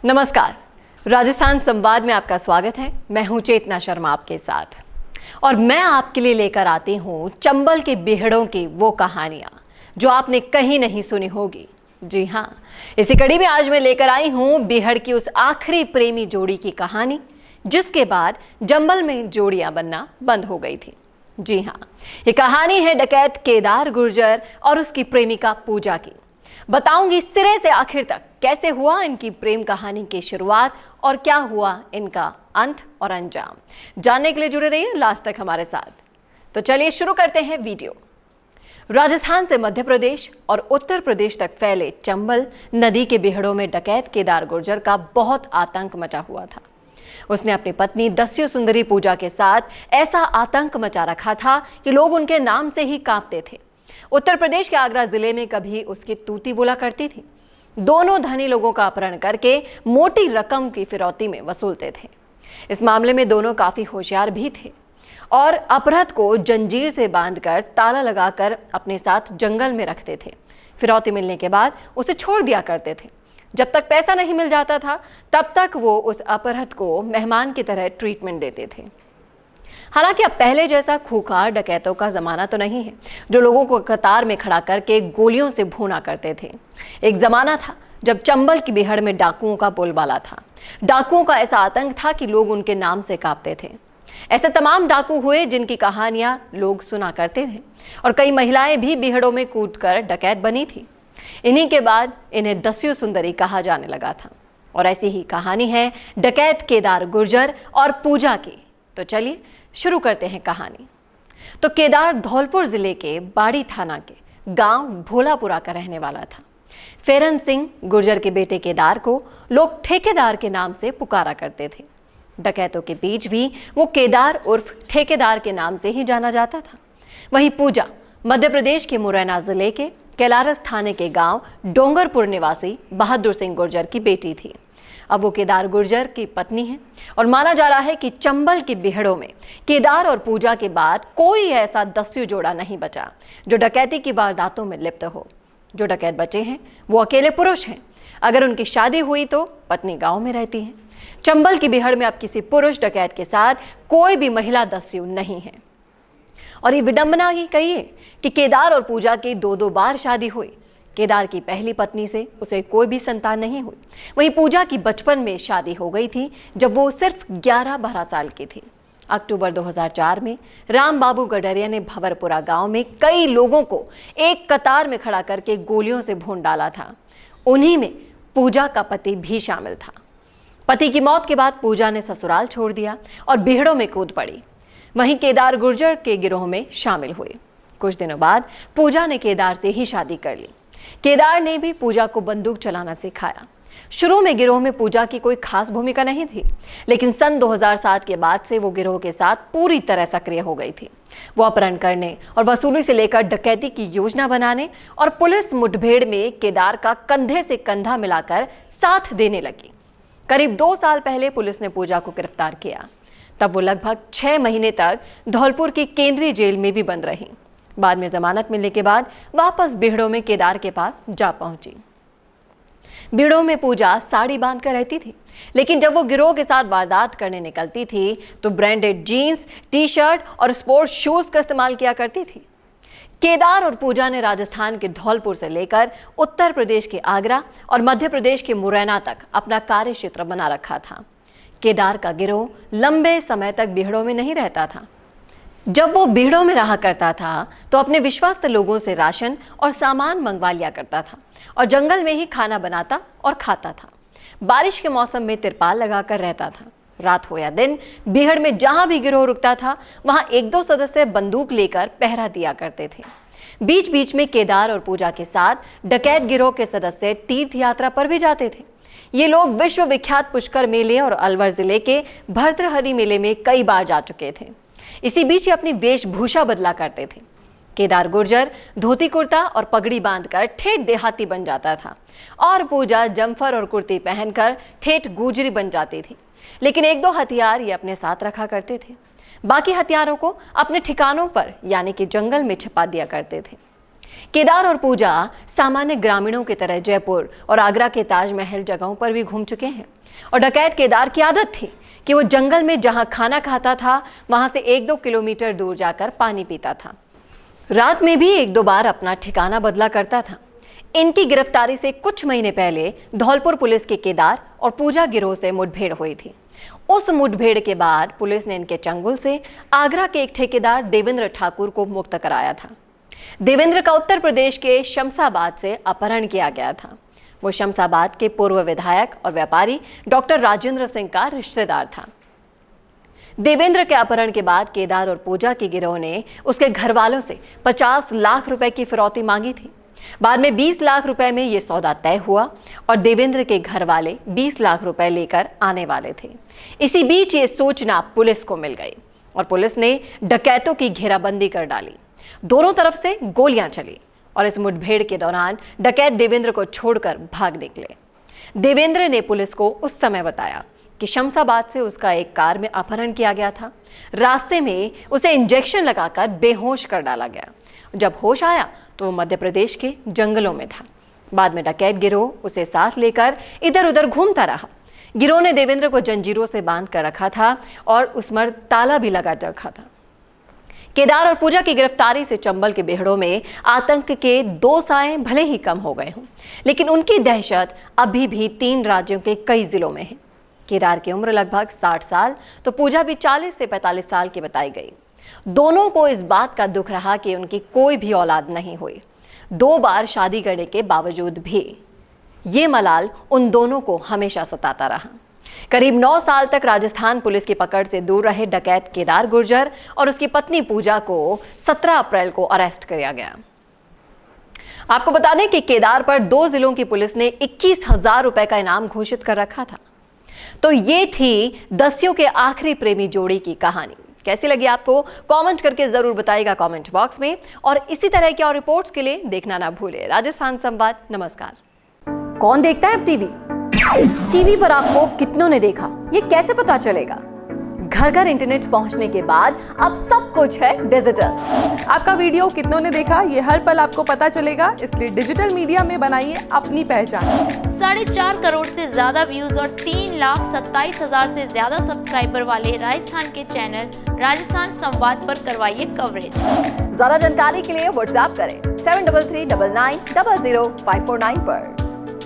नमस्कार, राजस्थान संवाद में आपका स्वागत है। मैं हूं चेतना शर्मा आपके साथ और मैं आपके लिए लेकर आती हूं चंबल के बीहड़ों की वो कहानियां जो आपने कहीं नहीं सुनी होगी। जी हां, इसी कड़ी में आज मैं लेकर आई हूं बीहड़ की उस आखिरी प्रेमी जोड़ी की कहानी जिसके बाद जंबल में जोड़ियां बनना बंद हो गई थी। जी हां, ये कहानी है डकैत केदार गुर्जर और उसकी प्रेमिका पूजा की। बताऊंगी सिरे से आखिर तक कैसे हुआ इनकी प्रेम कहानी की शुरुआत और क्या हुआ इनका अंत और अंजाम। जानने के लिए जुड़े रहिए लास्ट तक हमारे साथ। तो चलिए शुरू करते हैं वीडियो। राजस्थान से मध्य प्रदेश और उत्तर प्रदेश तक फैले चंबल नदी के बीहड़ों में डकैत केदार गुर्जर का बहुत आतंक मचा हुआ था। उसने अपनी पत्नी दस्यु सुंदरी पूजा के साथ ऐसा आतंक मचा रखा था कि लोग उनके नाम से ही कांपते थे। उत्तर प्रदेश के आगरा जिले में कभी उसकी तूती बोला करती थी। दोनों धनी लोगों का अपहरण करके मोटी रकम की फिरौती में वसूलते थे। इस मामले में दोनों काफी होशियार भी थे और अपराध को जंजीर से बांधकर ताला लगाकर अपने साथ जंगल में रखते थे। फिरौती मिलने के बाद उसे छोड़ दिया करते थे। जब तक पैसा नहीं मिल जाता था तब तक वो उस अपराध को मेहमान की तरह ट्रीटमेंट देते थे। हालांकि अब पहले जैसा खूंखार डकैतों का जमाना तो नहीं है जो लोगों को कतार में खड़ा करके गोलियों से भूना करते थे। एक जमाना था जब चंबल की बीहड़ में डाकुओं का बोलबाला था। डाकुओं का ऐसा आतंक था कि लोग उनके नाम से कांपते थे। ऐसे तमाम डाकू हुए जिनकी कहानियां लोग सुना करते थे और कई महिलाएं भी बीहड़ों में कूदकर डकैत बनी थी। इन्हीं के बाद इन्हें दस्यु सुंदरी कहा जाने लगा था और ऐसी ही कहानी है डकैत केदार गुर्जर और पूजा की। तो चलिए शुरू करते हैं कहानी। तो केदार धौलपुर जिले के बाड़ी थाना के गांव भोलापुरा का रहने वाला था। फेरन सिंह गुर्जर के बेटे केदार को लोग ठेकेदार के नाम से पुकारा करते थे। डकैतों के बीच भी वो केदार उर्फ ठेकेदार के नाम से ही जाना जाता था। वहीं पूजा मध्य प्रदेश के मुरैना जिले के कैलारस थाने के गांव डोंगरपुर निवासी बहादुर सिंह गुर्जर की बेटी थी। अब वो केदार गुर्जर की पत्नी है और माना जा रहा है कि चंबल के बीहड़ों में केदार और पूजा के बाद कोई ऐसा दस्यु जोड़ा नहीं बचा जो डकैती की वारदातों में लिप्त हो। जो डकैत बचे हैं वो अकेले पुरुष हैं। अगर उनकी शादी हुई तो पत्नी गांव में रहती है। चंबल की बीहड़ में अब किसी पुरुष डकैत के साथ कोई भी महिला दस्यु नहीं है। और ये विडंबना ही कहिए कि केदार और पूजा की दो बार शादी हुई। केदार की पहली पत्नी से उसे कोई भी संतान नहीं हुई। वहीं पूजा की बचपन में शादी हो गई थी जब वो सिर्फ 11-12 साल की थी। अक्टूबर 2004 में राम बाबू गडरिया ने भंवरपुरा गांव में कई लोगों को एक कतार में खड़ा करके गोलियों से भून डाला था। उन्हीं में पूजा का पति भी शामिल था। पति की मौत के बाद पूजा ने ससुराल छोड़ दिया और बीहड़ों में कूद पड़ी। वहीं केदार गुर्जर के गिरोह में शामिल हुए। कुछ दिनों बाद पूजा ने केदार से ही शादी कर ली। केदार ने भी पूजा को बंदूक चलाना सिखाया। शुरू में गिरोह में पूजा की कोई खास भूमिका नहीं थी, लेकिन सन 2007 के बाद से वो गिरोह के साथ पूरी तरह सक्रिय हो गई थी। वो अपहरण करने और वसूली से लेकर डकैती की योजना बनाने और पुलिस मुठभेड़ में केदार का कंधे से कंधा मिलाकर साथ देने लगी। करीब 2 साल पहले पुलिस ने पूजा को गिरफ्तार किया। तब वो लगभग 6 महीने तक धौलपुर की केंद्रीय जेल में भी बंद रही। बाद में जमानत मिलने के बाद वापस बीहड़ों में केदार के पास जा पहुंची। बीहड़ों में पूजा साड़ी बांध कर रहती थी, लेकिन जब वो गिरोह के साथ वारदात करने निकलती थी तो ब्रांडेड जीन्स, टी-शर्ट और स्पोर्ट्स शूज का इस्तेमाल किया करती थी। केदार और पूजा ने राजस्थान के धौलपुर से लेकर उत्तर प्रदेश के आगरा और मध्य प्रदेश के मुरैना तक अपना कार्य क्षेत्र बना रखा था। केदार का गिरोह लंबे समय तक बीहड़ों में नहीं रहता था। जब वो बीहड़ों में रहा करता था तो अपने विश्वस्त लोगों से राशन और सामान मंगवा लिया करता था और जंगल में ही खाना बनाता और खाता था। बारिश के मौसम में तिरपाल लगाकर रहता था। रात हो या दिन बीहड़ में जहां भी गिरोह रुकता था वहां 1-2 सदस्य बंदूक लेकर पहरा दिया करते थे। बीच बीच में केदार और पूजा के साथ डकैत गिरोह के सदस्य तीर्थ यात्रा पर भी जाते थे। ये लोग विश्व विख्यात पुष्कर मेले और अलवर जिले के भर्तृहरि मेले में कई बार जा चुके थे। इसी बीच ये अपनी वेशभूषा बदला करते थे। केदार गुर्जर धोती कुर्ता और पगड़ी बांधकर ठेठ देहाती बन जाता था और पूजा जमफर और कुर्ती पहनकर ठेठ गुजरी बन जाती थी। लेकिन 1-2 हथियार ये अपने साथ रखा करते थे। बाकी हथियारों को अपने ठिकानों पर यानी कि जंगल में छिपा दिया करते थे। केदार और पूजा सामान्य ग्रामीणों की तरह जयपुर और आगरा के ताजमहल जगहों पर भी घूम चुके हैं और डकैत केदार की आदत थी कि वो जंगल में जहां खाना खाता था वहां से 1-2 किलोमीटर दूर जाकर पानी पीता था। रात में भी 1-2 बार अपना ठिकाना बदला करता था। इनकी गिरफ्तारी से कुछ महीने पहले धौलपुर पुलिस के केदार और पूजा गिरोह से मुठभेड़ हुई थी। उस मुठभेड़ के बाद पुलिस ने इनके चंगुल से आगरा के एक ठेकेदार देवेंद्र ठाकुर को मुक्त कराया था। देवेंद्र का उत्तर प्रदेश के शमशाबाद से अपहरण किया गया था। वो शमशाबाद के पूर्व विधायक और व्यापारी डॉक्टर राजेंद्र सिंह का रिश्तेदार था। देवेंद्र के अपहरण के बाद केदार और पूजा के गिरोह ने उसके घर वालों से 50 लाख रुपए की फिरौती मांगी थी। बाद में 20 लाख रुपए में यह सौदा तय हुआ और देवेंद्र के घर वाले 20 लाख रुपए लेकर आने वाले थे। इसी बीच ये सूचना पुलिस को मिल गई और पुलिस ने डकैतों की घेराबंदी कर डाली। दोनों तरफ से गोलियां चली और इस मुठभेड़ के दौरान डकैत देवेंद्र को छोड़कर भाग निकले। देवेंद्र ने पुलिस को उस समय बताया कि शमशाबाद से उसका एक कार में अपहरण किया गया था। रास्ते में उसे इंजेक्शन लगाकर बेहोश कर डाला गया। जब होश आया तो वो मध्य प्रदेश के जंगलों में था। बाद में डकैत गिरोह उसे साथ लेकर इधर उधर घूमता रहा। गिरोह ने देवेंद्र को जंजीरों से बांध कर रखा था और उस पर ताला भी लगा रखा था। केदार और पूजा की गिरफ्तारी से चंबल के बेहड़ों में आतंक के 2 साए भले ही कम हो गए हों, लेकिन उनकी दहशत अभी भी 3 राज्यों के कई जिलों में है। केदार की उम्र लगभग 60 साल तो पूजा भी 40 से 45 साल की बताई गई। दोनों को इस बात का दुख रहा कि उनकी कोई भी औलाद नहीं हुई। 2 बार शादी करने के बावजूद भी ये मलाल उन दोनों को हमेशा सताता रहा। करीब 9 साल तक राजस्थान पुलिस की पकड़ से दूर रहे डकैत केदार गुर्जर और उसकी पत्नी पूजा को 17 अप्रैल को अरेस्ट किया गया। आपको बता दें कि केदार पर 2 जिलों की पुलिस ने 21,000 रुपए का इनाम घोषित कर रखा था। तो ये थी दस्युओं के आखिरी प्रेमी जोड़ी की कहानी। कैसी लगी आपको? कमेंट करके जरूर बताइएगा कमेंट बॉक्स में। और इसी तरह की और रिपोर्ट्स के लिए देखना ना भूले राजस्थान संवाद। नमस्कार। कौन देखता है अब टीवी पर आपको कितनों ने देखा, ये कैसे पता चलेगा? घर घर इंटरनेट पहुंचने के बाद अब सब कुछ है डिजिटल। आपका वीडियो कितनों ने देखा ये हर पल आपको पता चलेगा, इसलिए डिजिटल मीडिया में बनाइए अपनी पहचान। 4.5 करोड़ से ज्यादा व्यूज और 3,27,000 से ज्यादा सब्सक्राइबर वाले राजस्थान के चैनल राजस्थान संवाद पर करवाइए कवरेज। ज्यादा जानकारी के लिए व्हाट्सएप करें 7339900549 पर।